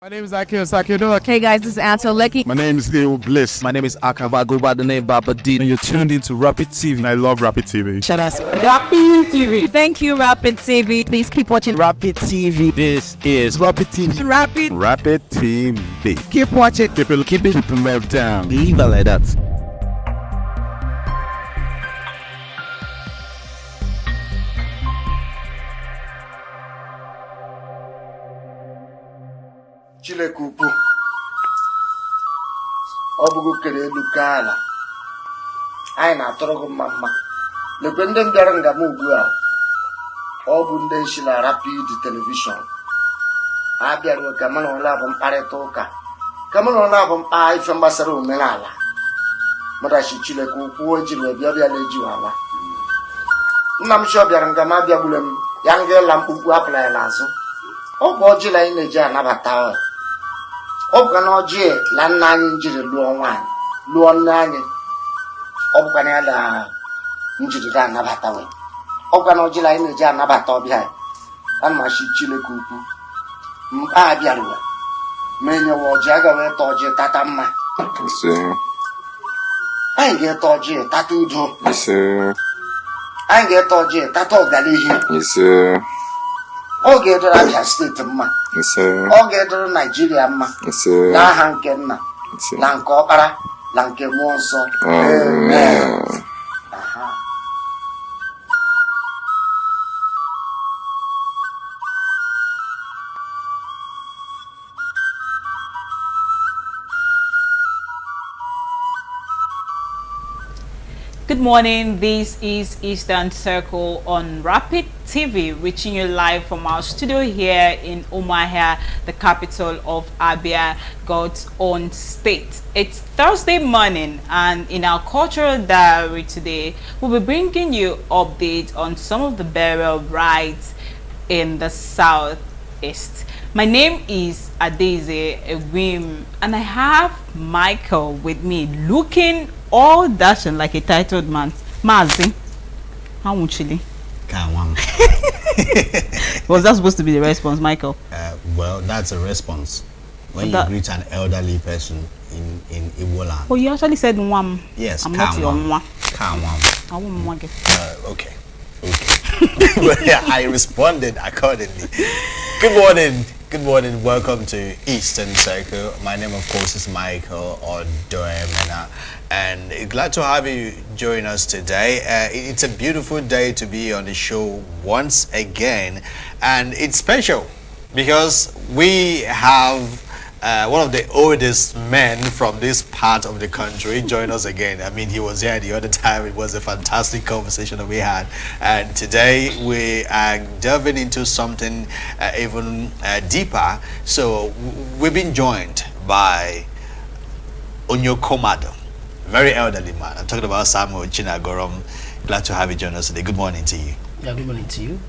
My name is Akio Sakido. Hey guys, this is Anto Lecky. My name is Leo Bliss. My name is Akava. I go by the name Baba D. And you're tuned into Rapid TV. I love Rapid TV. Shout out Rapid TV. Thank you, Rapid TV. Please keep watching Rapid TV. This is Rapid TV. Rapid TV. Keep watching. Keep it rev down. Leave it like that. Chineke ukwu ọ bụgo kere elu ka ala anyị na-atụrụ gị mma lekwe ndị m bịara nga m ugbu a ọ bụ ndị nshi na Rapid telivishọn ha bịara ka mụ na ụlọ abụ mkparịta ụka ka mụ na ụlọ abụ mkpa ife gbasara omenala madachi Chineke ukwu o jiri bịa na-ejiwala nna m chọ bịara nga m abịagbule m ya nga ịla mkpukpu apụla ya n'azụ ọ bụ ọjị na anyị na-eji anabata ọ bụkwa na ọjị la nna anyị njiri lụọ nwaanyị lụọ nne anyị ọ bụkwa na ya na njiri ga anabata we ọ bụkwa na ọjị la anyị na-eji anabata ọbịa ana m achị Chineke ukwu mkpa abịarụwa ma enyewa ọjị aga wee ta ọjị tata mma anyị ga-eta ọjị tata udo anyị ga-eta ọjị tata ọganihu ọ ga-edoro Abia steeti mma ọ ga-edoro Naijiria mma n'aha nke nna na nke ọkpara na nke mmụọ nsọ amen. Good morning, this is Eastern Circle on Rapid TV, reaching you live from our studio here in Umuahia, the capital of Abia, God's own state. It's Thursday morning, and in our cultural diary today, we'll be bringing you updates on some of the burial rites in the southeast. My name is Adeze Ewim, and I have Michael with me, looking all dashing like a titled man. Mazi, how much chili? Was that supposed to be the response, Michael? Well, that's a response when you greet an elderly person in Igbo land. Oh, you actually said one. Yes, I'm not your one. I want one. Okay. Well, yeah, I responded accordingly. Good morning, welcome to Eastern Circle. My name, of course, is Michael Odoemena, and glad to have you join us today. It's a beautiful day to be on the show once again, and it's special because we have one of the oldest men from this part of the country join us again. I mean, he was here the other time. It was a fantastic conversation that we had, and today we are delving into something even deeper. So we've been joined by Onyokomado, very elderly man. I'm talking about Samuel Chinagorom. Glad to have you join us today. Good morning to you. Yeah, good morning to you,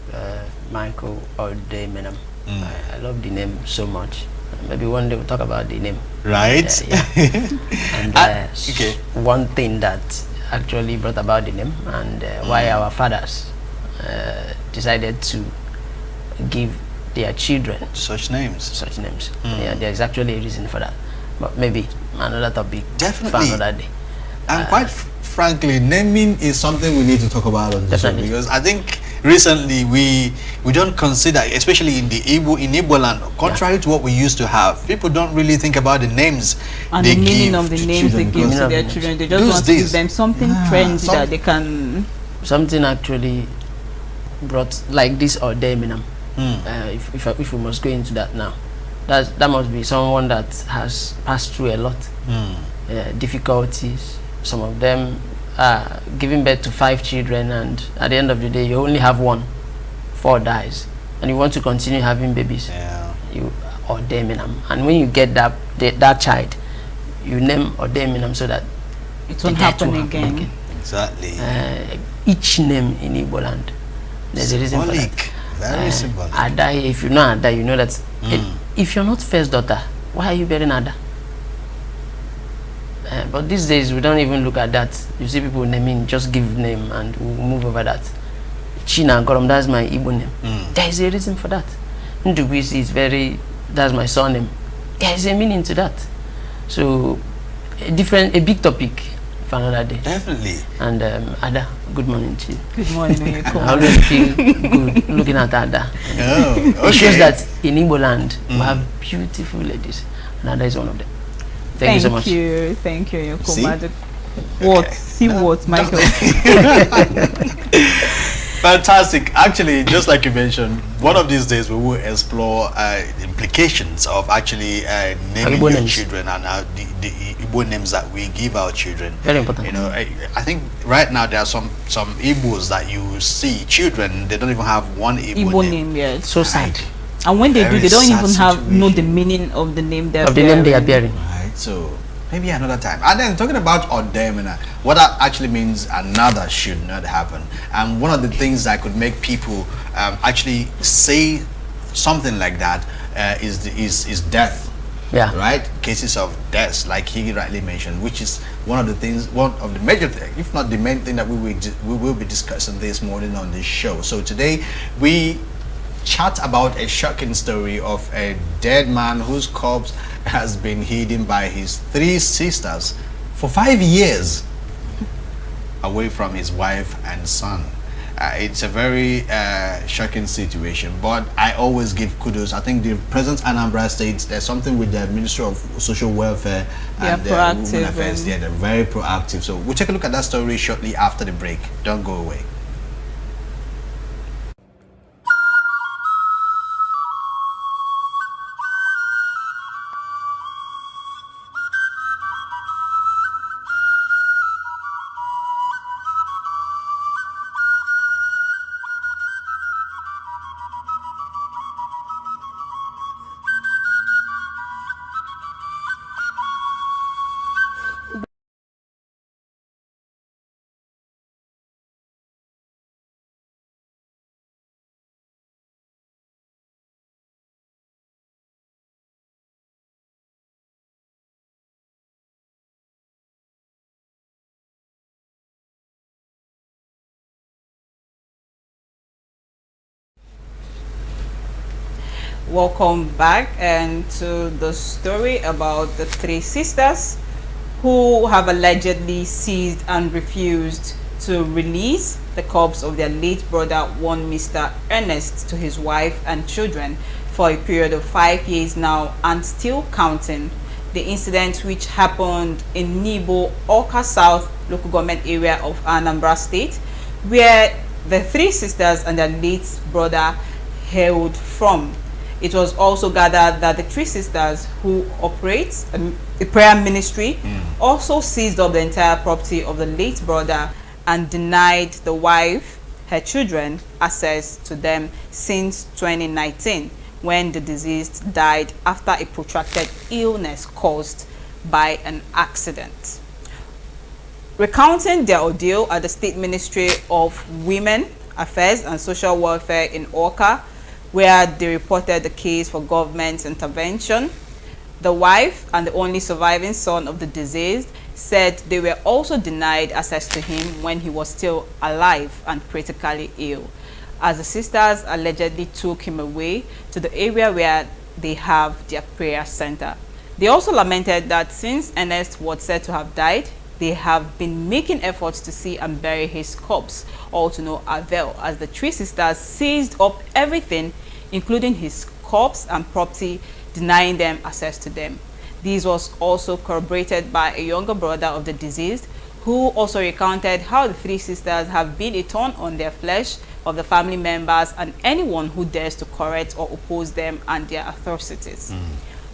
Michael Odemenam. I love the name so much. Maybe one day we'll talk about the name. Right. And okay. One thing that actually brought about the name and why our fathers decided to give their children such names. Yeah, there's actually a reason for that. But maybe another topic. Definitely. For another day. And quite frankly, naming is something we need to talk about on this show, because I think recently we don't consider, especially in the Igbo land, contrary to what we used to have, people don't really think about the names and they the meaning give of the to names they children, give to their children. They just want to give them something trendy that they can. Something actually brought like this or Deminam. If we must go into that now, that must be someone that has passed through a lot difficulties. Some of them are giving birth to 5 children, and at the end of the day you only have 1, 4 dies, and you want to continue having babies. You Odeminam, and when you get that child, you name Odeminam so that it won't happen again. Exactly. Each name in Igbo land, there's a reason for that. Very symbolic. Ada, if you know Ada, you know that if you're not first daughter, why are you bearing Ada? But these days we don't even look at that. You see people naming, just give name and we'll move over that. China Gorom, that's my Igbo name. There is a reason for that. Ndubisi is that's my surname. there is a meaning to that. So a big topic for another day. Definitely. And Ada, good morning to you. Good morning. I always feel good looking at Ada. Oh, okay. It shows that in Igbo land we have beautiful ladies, and Ada is one of them. Thank you so much. Thank you, See? Yoko. What? See what, Michael? Fantastic. Actually, just like you mentioned, one of these days we will explore the implications of actually naming Igbo your names. children and the Igbo names that we give our children. Very important. You know, I think right now there are some Igbos that you see children, they don't even have one Igbo name. name, yes. So sad. And when they Very do, they don't sad even have know the situation. meaning of the name they're Of the name they are bearing. Right, so maybe another time. And then talking about Odemina, what that actually means, another should not happen. And one of the things that could make people actually say something like that is death. Yeah. Right? Cases of deaths, like he rightly mentioned, which is one of the major things, if not the main thing that we will be discussing this morning on this show. So today we chat about a shocking story of a dead man whose corpse has been hidden by his 3 sisters for 5 years away from his wife and son. It's a very shocking situation, but I always give kudos. I think the present Anambra State, there's something with the Ministry of Social Welfare and Women Affairs. Yeah, they're very proactive. So we'll take a look at that story shortly after the break. Don't go away. Welcome back and to the story about the 3 sisters who have allegedly seized and refused to release the corpse of their late brother, one Mr. Ernest, to his wife and children for a period of 5 years now and still counting. The incident, which happened in Nibo, Oka South local government area of Anambra State, where the 3 sisters and their late brother hailed from. It was also gathered that the 3 sisters who operate a prayer ministry also seized up the entire property of the late brother and denied the wife, her children, access to them since 2019, when the deceased died after a protracted illness caused by an accident. Recounting their ordeal at the State Ministry of Women Affairs and Social Welfare in Oka, where they reported the case for government intervention, the wife and the only surviving son of the deceased said they were also denied access to him when he was still alive and critically ill, as the sisters allegedly took him away to the area where they have their prayer center. They also lamented that since Ernest was said to have died, they have been making efforts to see and bury his corpse, all to no avail, as the 3 sisters seized up everything, including his corpse and property, denying them access to them. This was also corroborated by a younger brother of the deceased, who also recounted how the 3 sisters have been a thorn on their flesh of the family members and anyone who dares to correct or oppose them and their atrocities.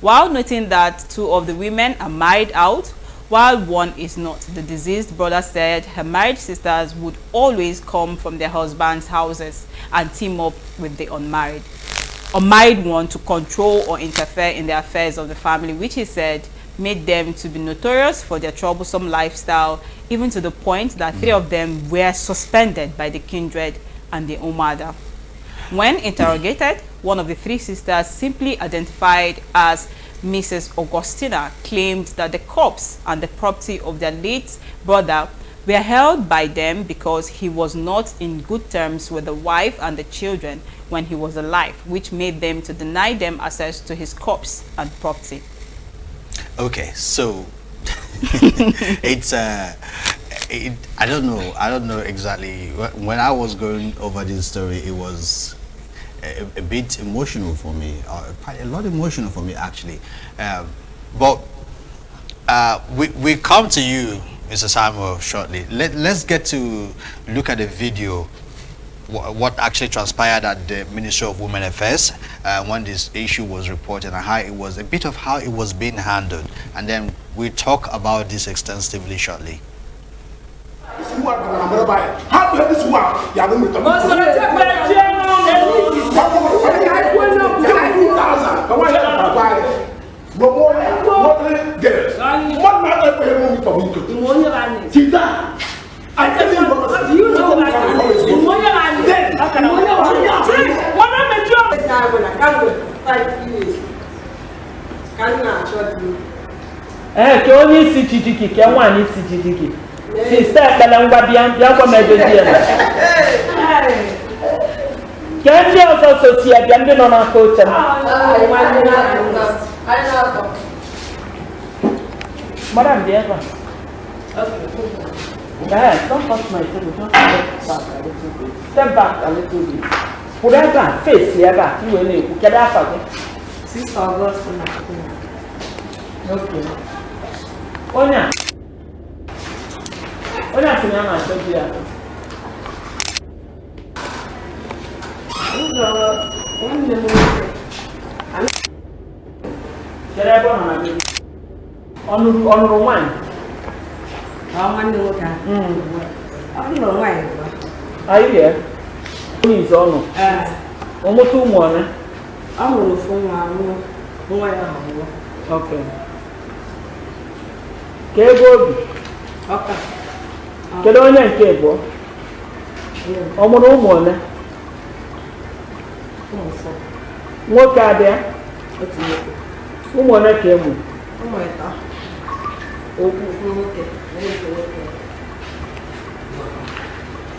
While noting that 2 of the women are married out, while one is not, the deceased brother said her married sisters would always come from their husbands' houses and team up with the unmarried one to control or interfere in the affairs of the family, which he said made them to be notorious for their troublesome lifestyle, even to the point that 3 of them were suspended by the kindred and the Umada. When interrogated, one of the 3 sisters, simply identified as Mrs. Augustina, claimed that the corpse and the property of their late brother were held by them because he was not in good terms with the wife and the children when he was alive, which made them to deny them access to his corpse and property. Okay, so it's I don't know exactly. When I was going over this story, it was a bit emotional for me, quite a lot emotional for me actually. But we come to you, Mr. Samuel, shortly. Let's get to look at the video. What actually transpired at the Ministry of Women Affairs when this issue was reported, and how it was, a bit of how it was being handled, and then we'll talk about this extensively shortly. Ke onye isi Chidiki ke nwanyị isi Chidiki sister ekpele ngwa bịa kwa medozie na ke ndị ọzọ sosi bịa ndị nọ n'aka oche m madam bịa ebe a don't touch my table, just step back a little bit. Put that back, face here back. You will need to that back. 6 August. Okay. Onya, sini ama shoji ya. Kira apa nama dia? Onur one. One loka. Onur one. Ayo ya. Ini zono. Omo tu muana. Amu funga amu. Funga ya amu. Okay. Kego. Okay. Kedo nya kego. Omo no muana. Nwoke abịa ụmụ ole ka emu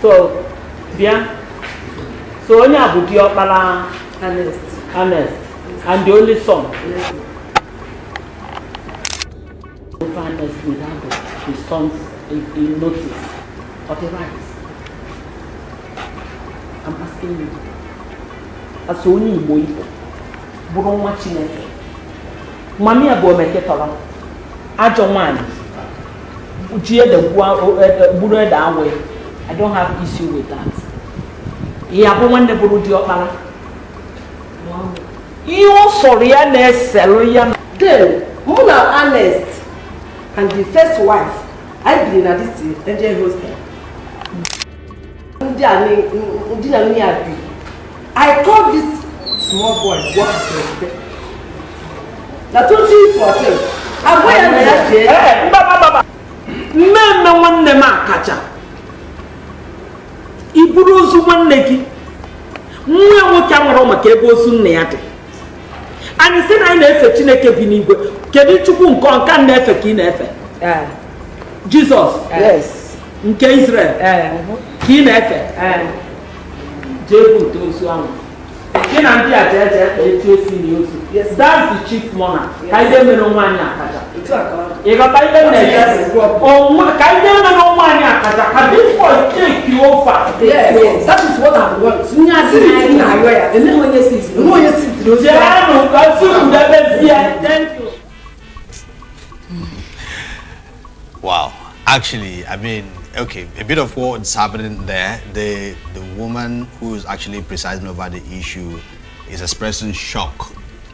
so bịa so onye a bụ diọkpala Ernest and the only son Ernest without his sons in notice of the rights. I'm asking you as only Igbo bụrụ nwa Chineke mami abụọ meketọrọ ajọ nwanyị ji ede bụrụ ede awe. I don't have issue with that. Ya bụ nwanne bụrụ di ọkpara ihe ọ sọrọ ya na-esere ya. Then mụ na Ernest and the first wife I biri na this angel hostel ndị na nwunye ya bi. I called this small boy what is that 2014. I'm going to that baba. Mmemme nwanne m akacha. Iburu ozu nwanne gị. Nwa nwoke nwere maka ebe ozu nne ya dị. Anyị sị na anyị na-efe Chineke bi n'igwe. Kedu Chukwu nke ọnka na-efe ka ị na-efe? Jesus. Yes. Nke Israel. Ka ị na-efe. Jebu nke ozu ahụ. Kina ndị a jeje etu esi n'ozu. Yes, that's the chief monarch. Ka ide mere nwanyị akaja. Ịghọta ibe na-eje. Ka ide mere nwanyị akaja. Ka this boy take you over. Yes, that is what I want. Nya siri na ayo ya. Ene onye sisi. Ene onye sisi. Jenu ka si udebezie. Thank you. Wow. Actually, I mean, okay, a bit of what's happening there. The woman who is actually presiding over the issue is expressing shock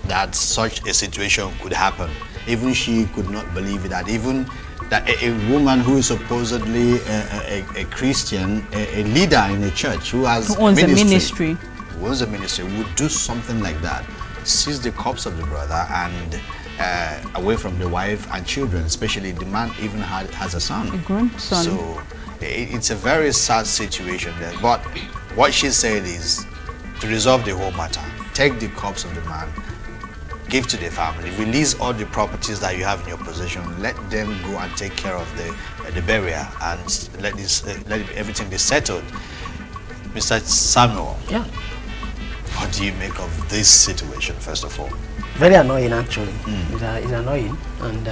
that such a situation could happen. Even she could not believe it, that even that a woman who is supposedly a Christian, a leader in a church who has who owns a ministry would do something like that, seize the corpse of the brother and away from the wife and children, especially the man even has a son. A grandson. So it's a very sad situation there. But what she said is to resolve the whole matter, take the corpse of the man, give to the family, release all the properties that you have in your possession, let them go and take care of the burial, and let everything be settled. Mr. Samuel, yeah, what do you make of this situation, first of all? Very annoying, actually. It's annoying. And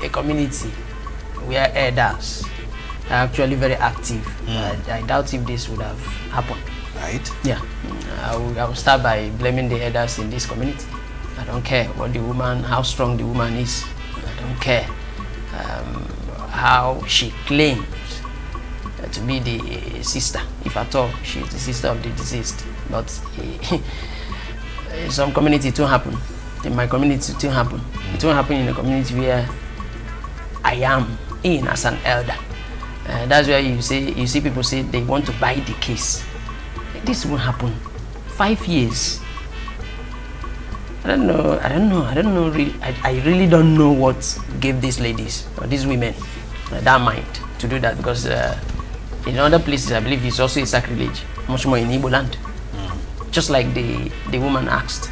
a community where elders are actually very active. I doubt if this would have happened. Right. Yeah. I will start by blaming the elders in this community. I don't care what the woman, how strong the woman is. I don't care how she claims to be the sister, if at all she's the sister of the deceased. But in some community it won't happen. In my community it won't happen. It won't happen in a community where I am in as an elder. That's where you see people say they want to buy the case. This won't happen. 5 years. I don't know. I really don't know what gave these ladies or these women that mind to do that, because in other places I believe it's also a sacrilege, much more in Igbo land. Just like the woman asked,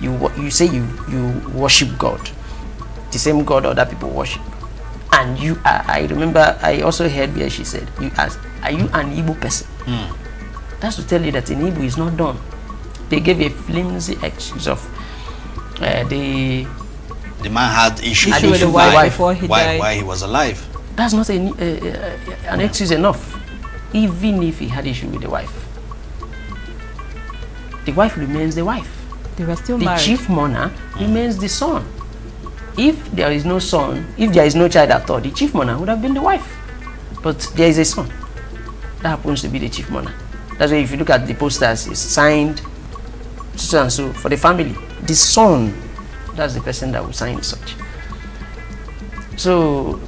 you say you worship God, the same God other people worship, and you are, I remember I also heard where she said, you asked, are you an Igbo person? That's to tell you that in Igbo is not done. They gave a flimsy excuse of the man had issues with the wife before he died. Why he was alive. That's not an excuse enough. Even if he had issue with the wife remains the wife. They were still the married. chief mourner remains the son. If there is no son, if there is no child at all, the chief mourner would have been the wife. But there is a son. That happens to be the chief mourner. That's why if you look at the posters, it's signed so and so for the family. The son, that's the person that will sign such. So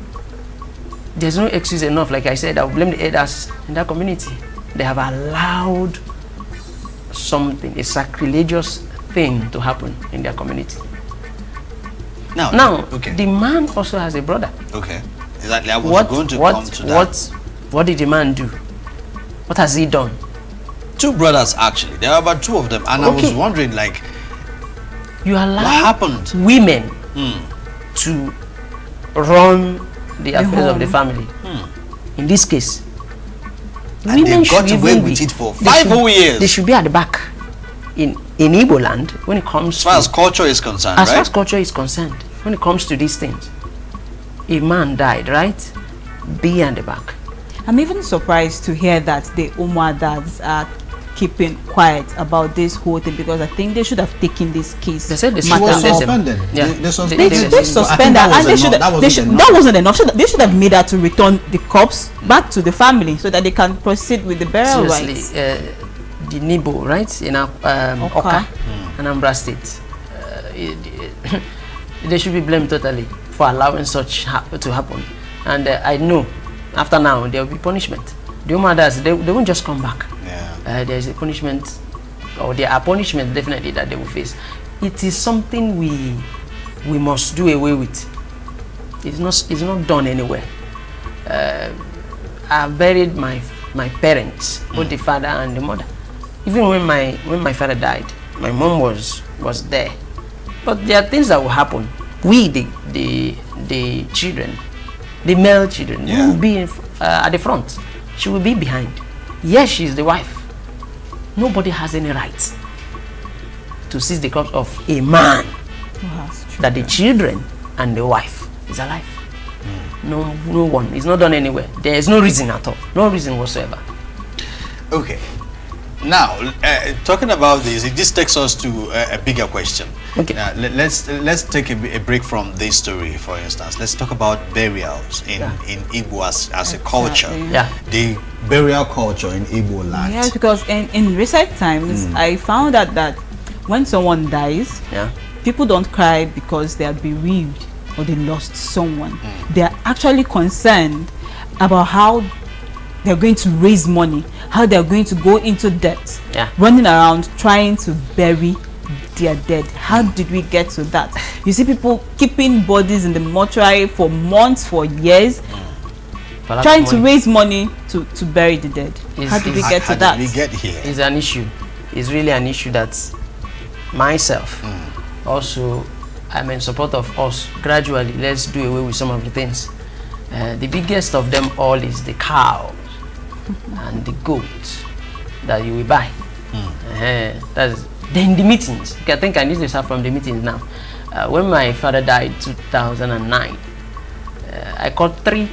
there's no excuse enough. Like I said, I will blame the elders in that community. They have allowed something, a sacrilegious thing to happen in their community. Now, okay. The man also has a brother. Okay. Exactly. I was going to come to that. What did the man do? What has he done? 2 brothers actually. There are about 2 of them, and I was wondering, like, you allow what happened? Women to run the affairs of the family. In this case, and women they got away with it for 5 whole years. They should be at the back in Igbo land when it comes as far as culture is concerned. As far as culture is concerned, when it comes to these things, a man died, right? Be at the back. I'm even surprised to hear that the Umuadas are keeping quiet about this whole thing, because I think they should have taken this case. They said she was suspended. Yeah. They suspended her, and that wasn't enough. They should have made her to return the corpse back to the family so that they can proceed with the burial rites. The Nibo, right, in Oka, Anambra State, they should be blamed totally for allowing such to happen. And I know after now there will be punishment. The Umuadas, they won't just come back. There is a punishment, or there are punishments definitely that they will face. It is something we must do away with. It's not done anywhere. I buried my parents, both the father and the mother. Even when my father died, my mom was there. But there are things that will happen. We, the children, the male children, will be at the front. She will be behind. Yes, she is the wife. Nobody has any right to seize the corpse of a man that the children and the wife is alive. No one. It's not done anywhere. There is no reason at all. No reason whatsoever. Okay. Now, talking about this takes us to a bigger question. Okay. Now, let's take a break from this story. For instance, let's talk about burials in Igbo as a culture. Yeah. The burial culture in Igbo land. Yes, because in recent times, I found out that when someone dies, people don't cry because they are bereaved or they lost someone. They are actually concerned about how they're going to raise money, how they're going to go into debt, running around trying to bury their dead. How did we get to that? You see people keeping bodies in the mortuary for months, for years, trying to raise money to bury the dead. How did we get to that? How did we get here? It's an issue. It's really an issue that myself also, I'm in support of us. Gradually, let's do away with some of the things. The biggest of them all is the cows and the goats that you will buy. Then the meetings. I think I need to start from the meetings now. When my father died 2009, I called 3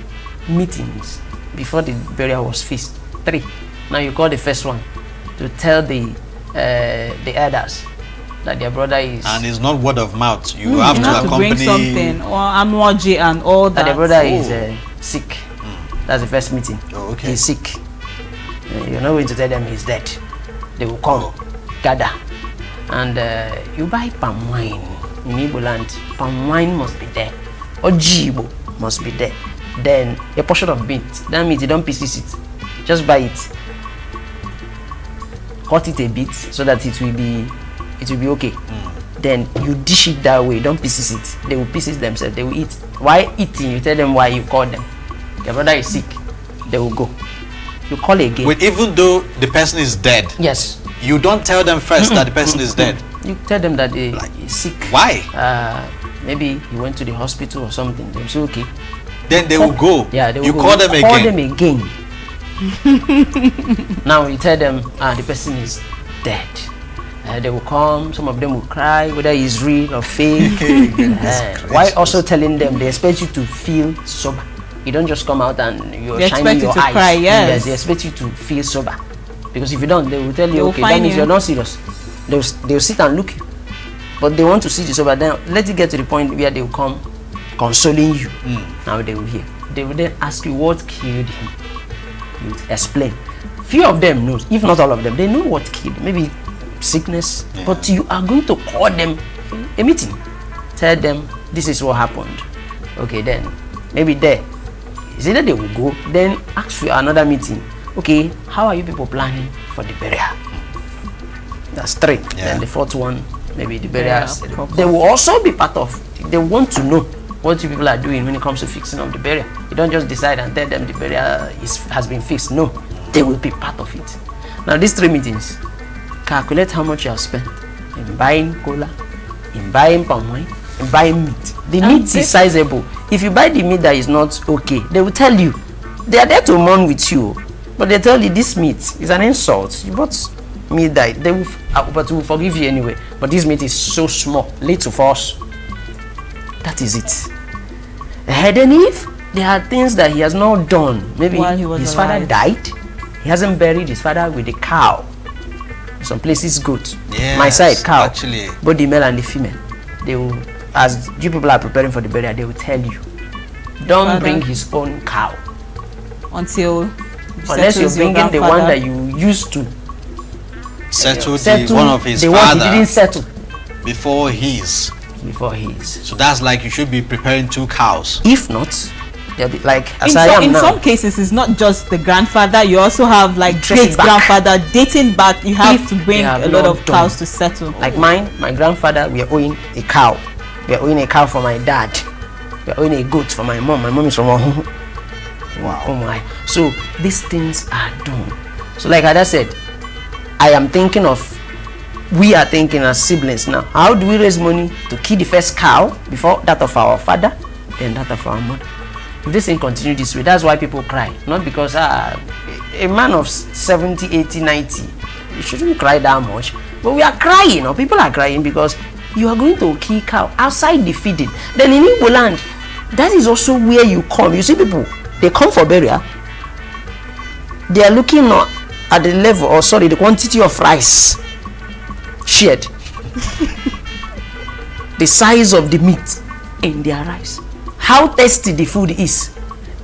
meetings before the burial was fixed. 3. Now you call the first one to tell the elders that their brother is. And it's not word of mouth. You have to accompany. Bring something or amwaji and all that. That their brother is sick. That's the first meeting. Oh, okay. He's sick. You're not going to tell them he's dead. They will come, gather, and you buy palm wine in Igbo land. Palm wine must be there. Ojibo must be there. Then a portion of meat. That means you don't pieces it. Just buy it. Cut it a bit so that it will be okay. Then you dish it that way. Don't pieces it. They will pieces themselves. They will eat. Why eating? You tell them why you call them. Your brother is sick. They will go. You call again. Wait, even though the person is dead. Yes. You don't tell them first that the person is dead. You tell them that he is sick. Why? Maybe he went to the hospital or something. They will say okay. Then they will go. Yeah, they will you go. call them again. Call them again. Now you tell them the person is dead. They will come. Some of them will cry whether it's real or fake. Why also telling them they expect you to feel sober? You don't just come out and you're shining your eyes. Cry, yes. They expect you to feel sober. Because if you don't, they will tell you, okay, that that means you're not serious. They'll sit and look you. But they want to see you sober. Then let it get to the point where they will come consoling you. Now they will hear. They will then ask you what killed him. You explain. Few of them knows, if not all of them, they know what killed. Maybe sickness. Yeah. But you are going to call them a meeting. Tell them this is what happened. Okay, then maybe there. Is either they will go, then ask for another meeting. Okay, how are you people planning for the burial? That's 3. Yeah. Then the 4th one, maybe the burial. They will also be part of. They want to know what you people are doing when it comes to fixing of the burial. You don't just decide and tell them the burial has been fixed. No, they will be part of it. Now these 3 meetings, calculate how much you have spent in buying cola, in buying palm wine, in buying meat. The meat is sizable. If you buy the meat that is not okay, they will tell you. They are there to mourn with you, but they tell you this meat is an insult. You bought meat that they will, but we will forgive you anyway. But this meat is so small, little for us. That is it. And if there are things that he has not done, maybe his father died, he hasn't buried his father with a cow. Some places goat. Yes, my side cow. Actually, both the male and the female. They will, as you people are preparing for the burial, they will tell you, don't bring his own cow unless you're bringing the one that you used to settle one of his father. One he didn't settle before his. So that's like you should be preparing 2 cows. If not, they'll be like as in some cases, it's not just the grandfather. You also have like great grandfather dating back. You have to bring a lot of cows to settle. Like my grandfather, we are owing a cow. We are owing a cow for my dad. We are owing a goat for my mom. My mom is from Ohu. Wow. Oh my. So these things are done. So like I said, we are thinking as siblings now. How do we raise money to kill the first cow before that of our father, then that of our mother? If this thing continue this way, that's why people cry. Not because a man of 70, 80, 90, you shouldn't cry that much. But we are crying, or people are crying because you are going to kill cow outside the feeding. Then in Igbo land, that is also where you come. You see people, they come for burial. They are looking at the level, the quantity of rice shared. The size of the meat in their rice. How tasty the food is.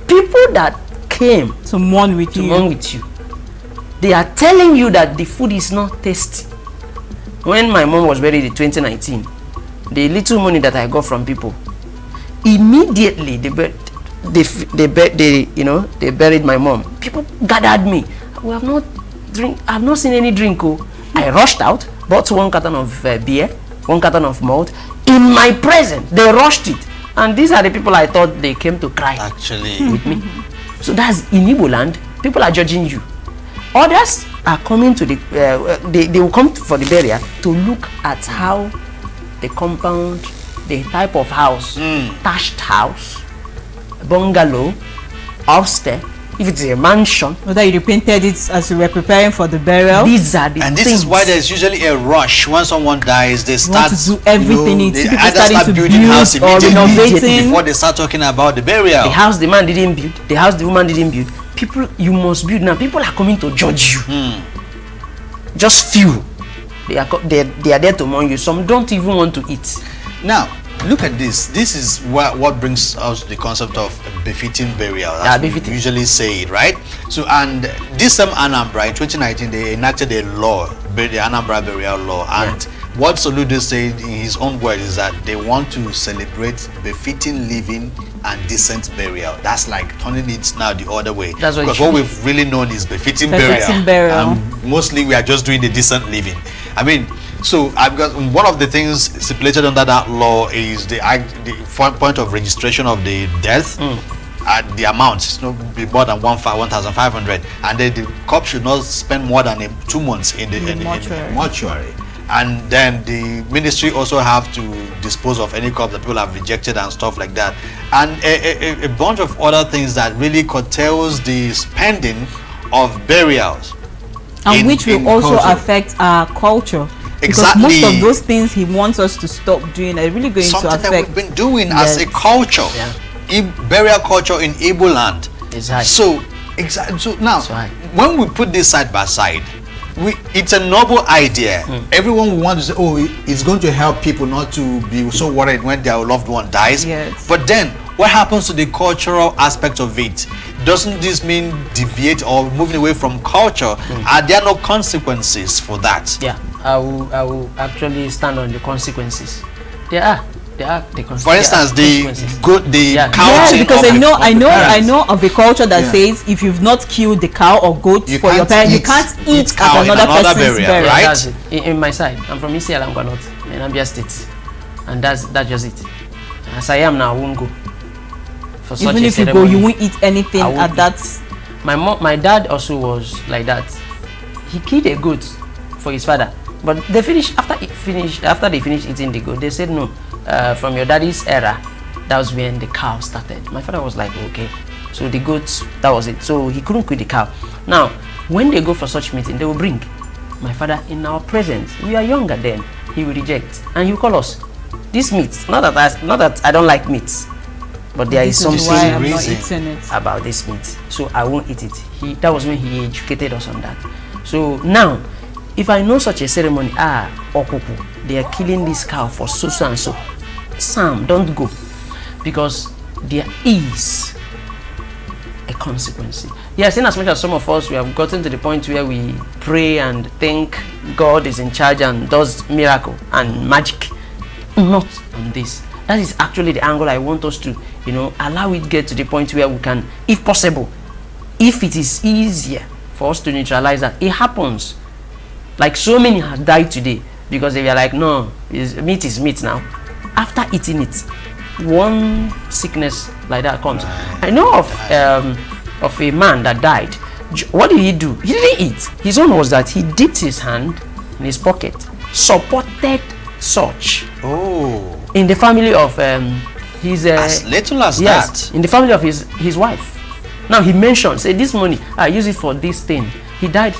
People that came to mourn with you, they are telling you that the food is not tasty. When my mom was buried in 2019, the little money that I got from people, immediately they buried my mom. People gathered me. I've not seen any drink. I rushed out, bought 1 carton of beer, 1 carton of malt. In my presence, they rushed it. And these are the people I thought they came to cry with me. So that's in Igbo land. People are judging you. Others are coming to they will come for the burial to look at how the compound, the type of house, thatched house, bungalow, upstairs, if it's a mansion, Whether you repainted it as you were preparing for the burial. these are the And things. this is why there's usually a rush when someone dies. They want start to do everything. You know, It's they people either starting start to building build house or immediately renovating. before they start talking about the burial. The house the man didn't build, the house the woman didn't build. People, you must build now. People are coming to judge you. Just few. They are there to mourn you. Some don't even want to eat. Now, look at this. This is what brings us the concept of befitting burial. As we befitting. usually say it, right? So, and this same Anambra in 2019, they enacted a law, the Anambra Burial Law, and what Soludo said in his own words is that they want to celebrate befitting living and decent burial. That's like turning it now the other way. That's what because it what we've really known is befitting Befitting burial. burial. Mostly we are just doing the decent living. I mean, so I've got one of the things stipulated under that law is the point of registration of the death. At the amount, it's not be more than 1,500, and then the corpse should not spend more than 2 months in the mortuary. And then the ministry also have to dispose of any corpse that people have rejected and stuff like that, and a bunch of other things that really curtails the spending of burials, And which will also culture. affect our culture. Exactly. Because most of those things he wants us to stop doing are really going something to that affect. we've been doing as a Yes. culture. Burial culture in Igbo land. Exactly. So exactly. So now, right. when we put this side by side, it's a noble idea. Everyone wants to say, oh, it's going to help people not to be so worried when their loved one dies. Yes. But then, what happens to the cultural aspect of it? Doesn't this mean deviate or moving away from culture? Are there no consequences for that? Yeah, I will actually stand on the consequences. There are the consequences. For instance, the cow. Yes, thing because of I know the parents. of a culture that says if you've not killed the cow or goat You for your can't parents, you eat- can't eat eat cow at in another another person's burial, burial. right? That's it. In my side, I'm from Isi Alangwa North, in Abia State, and that's just it. As I am now, I won't go for such Even a if you go, ceremony. you won't eat anything I won't at that. My dad also was like that. He killed a goat for his father, but they finished after they finished eating the goat. They said no. From your daddy's era, that was when the cow started. My father was like, okay, so the goats, that was it. So he couldn't quit the cow. Now, when they go for such meeting, they will bring my father in our presence. We are younger then. He will reject, and he will call us. This meat, not that I don't like meats, but there is This is something why I'm not eating it. about this meat, so I won't eat it. That was when he educated us on that. So now, if I know such a ceremony, okuku, they are killing this cow for so and so, Sam, don't go, because there is a consequence. Yes, in as much as some of us, we have gotten to the point where we pray and think God is in charge and does miracle and magic, not on this. That is actually the angle I want us to, allow it get to the point where we can, if possible, if it is easier for us to neutralize that. It happens. Like so many have died today because they were like, no, meat is meat now. After eating it, one sickness like that comes. I know of a man that died. What did he do? He didn't eat. His own was that he dipped his hand in his pocket, supported such. Oh. In the family of his as little as yes, that. in the family of his wife. Now he mentioned, say this money I use it for this thing. He died.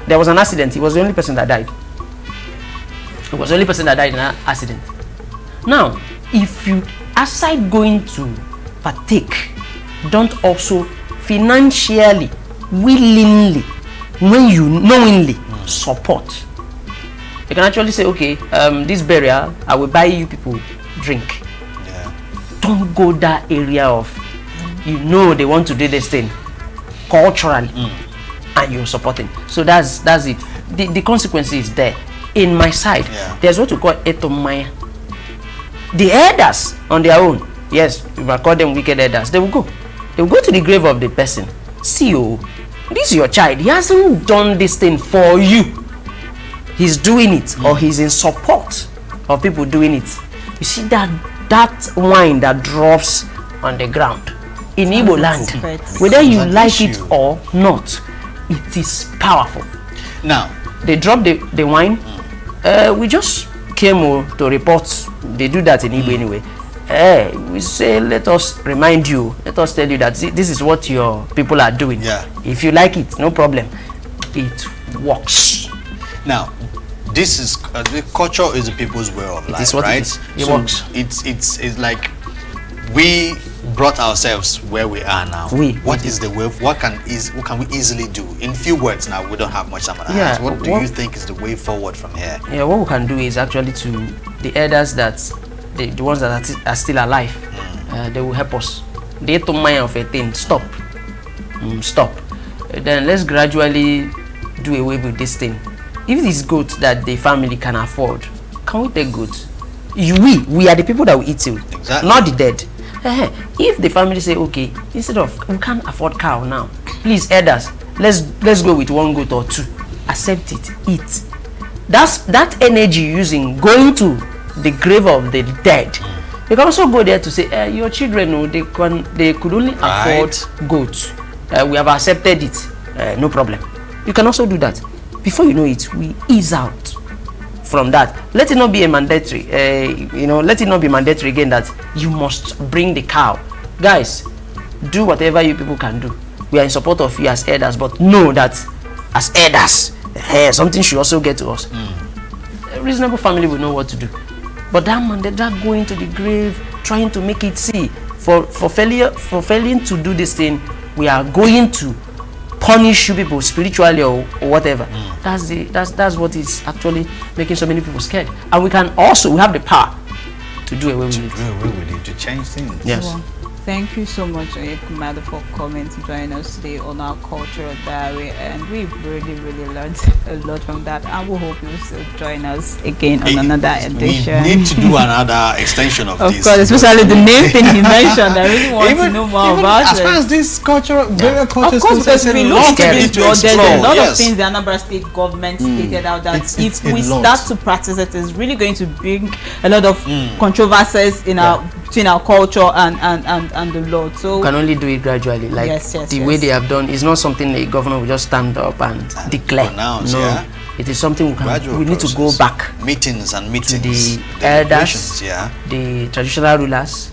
There was an accident. He was the only person that died. He was the only person that died in an accident. Now, if you, aside going to partake, don't also financially, willingly, when you knowingly support. You can actually say, okay, this burial, I will buy you people drink. Yeah. Don't go that area of, they want to do this thing culturally, and you're supporting. So that's it. The consequence is there. In my side, there's what we call etomaya. The elders on their own, yes, we might call them wicked elders. They will go to the grave of the person. See, this is your child. He hasn't done this thing for you. He's doing it, or he's in support of people doing it. You see that wine that drops on the ground in Igbo land, whether you like it or not, it is powerful. Now they drop the wine. We just came to report. They do that in Igbo anyway. we say, let us remind you, let us tell you that this is what your people are doing. Yeah. If you like it, no problem. It works. Now, this is the culture is the people's way of life, what right? it is. It works. It's like we brought ourselves where we are now. What is the way? What can we easily do? In few words, now we don't have much time on our hands. What do you think is the way forward from here? Yeah, what we can do is actually to the elders that the ones that are still alive, they will help us. They don't mind of a thing. Stop. Stop. Then let's gradually do away with this thing. If it is goat that the family can afford, can we take goat? We are the people that will eat it, exactly. Not the dead. If the family say, okay, instead of we can't afford cow now, please elders, let's go with 1 goat or 2. Accept it, eat. That energy using going to the grave of the dead. You can also go there to say, your children, they could only afford goats. We have accepted it, no problem. You can also do that. Before you know it, we ease out from that. Let it not be a mandatory, let it not be mandatory again that you must bring the cow. Guys, do whatever you people can do. We are in support of you as elders, but know that as elders, something should also get to us. A reasonable family will know what to do. But that man, they're going to the grave, trying to make it see. For failing to do this thing, we are going to punish you people spiritually or whatever. That's what is actually making so many people scared. And we have the power to do away with it. To change things. Yes. Well, thank you so much, Kumada, for coming to join us today on our cultural diary, and we've really learned a lot from that, and we hope you'll still join us again on another edition. We need to do another extension of this. Of course, especially the name thing you mentioned. I really want to know more about as far as this cultural, burial culture. Of course, because if we look into this, there's a lot of things the Anambra State government stated out that if we start to practice it, it's really going to bring a lot of controversies in between our culture and the law. So you can only do it gradually, like the way they have done. It's not something a governor will just stand up and declare. Announce, it is something we need to go back meetings to the elders, the traditional rulers.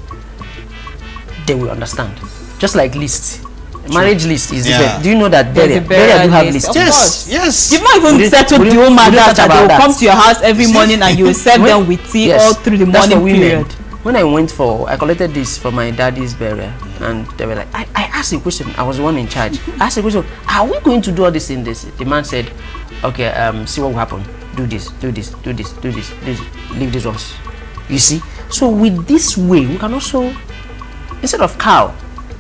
They will understand. Just like lists. Marriage list is different. Do you know that burial do have lists? Yes. You've not even settled the whole matter that they will come to your house every morning and you will serve them with tea all through the morning period. When I collected this for my daddy's burial, and they were like, I asked a question. I was the one in charge. I asked a question, are we going to do all this in this? The man said, okay, see what will happen. Do this, leave this ones. You see? So with this way, we can also, instead of cow,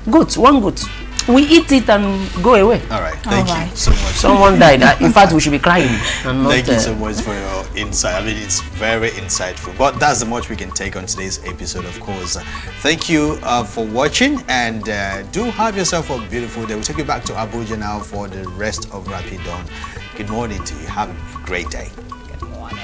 one goat, we eat it and go away. All right, thank you so much. Someone died. In fact, we should be crying. And not, thank you so much for your insight. I mean, it's very insightful. But that's the much we can take on today's episode, of course. Thank you for watching, and do have yourself a beautiful day. We'll take you back to Abuja now for the rest of Rapid Dawn. Good morning to you. Have a great day. Good morning.